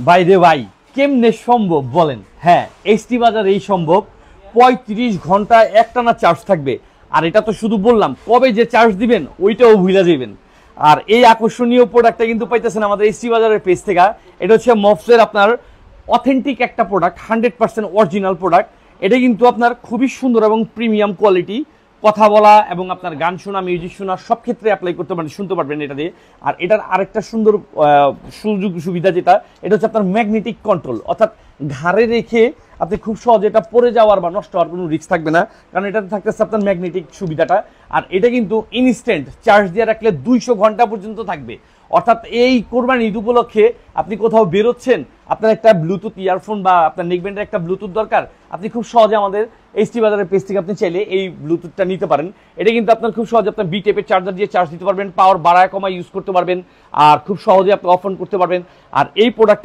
ভাই রে ভাই, কেমনে সম্ভব বলেন? হ্যাঁ, এইচটি বাজার এই সম্ভব। 35 ঘন্টা একটানা চার্জ থাকবে। আর এটা তো শুধু বললাম, কবে যে চার্জ দিবেন ওইটাও ভুলে যাবেন। আর এই আকর্ষণীয় প্রোডাক্টটা কিন্তু পাইতেছেন আমাদের এইচটি বাজারের পেজ থেকে। এটা হচ্ছে মফসের আপনার অথেন্টিক একটা প্রোডাক্ট, 100% অরিজিনাল প্রোডাক্ট। এটা কিন্তু আপনার খুবই সুন্দর এবং প্রিমিয়াম কোয়ালিটি। কথা বলা এবং আপনার গান শোনা, মিউজিক শোনা সব ক্ষেত্রে অ্যাপ্লাই করতে পারেন, শুনতে পারবেন এটা দিয়ে। আর এটার আরেকটা সুন্দর সুযোগ সুবিধা যেটা, এটা হচ্ছে আপনার ম্যাগনেটিক কন্ট্রোল, অর্থাৎ ঘাড়ে রেখে আপনি খুব সহজে এটা পড়ে যাওয়ার বা নষ্ট হওয়ার কোনো রিস্ক থাকবে না, কারণ এটাতে থাকতেছে আপনার ম্যাগনেটিক সুবিধাটা। আর এটা কিন্তু ইনস্ট্যান্ট চার্জ দিয়ে রাখলে 200 ঘন্টা পর্যন্ত থাকবে। অর্থাৎ এই কোরবানি ঈদ উপলক্ষে আপনি কোথাও বেরোচ্ছেন, আপনার একটা ব্লুটুথ ইয়ারফোন বা আপনার নেকব্যান্ডের একটা ব্লুটুথ দরকার, আপনি খুব সহজে আমাদের এইচটি বাজারের পেজ থেকে আপনি চাইলে এই ব্লুটুথটা নিতে পারেন। এটা কিন্তু আপনার খুব সহজে আপনার বি টাইপের চার্জার দিয়ে চার্জ দিতে পারবেন, পাওয়ার বাড়ায় কমায় ইউজ করতে পারবেন, আর খুব সহজে আপনি অফ অন করতে পারবেন। আর এই প্রোডাক্ট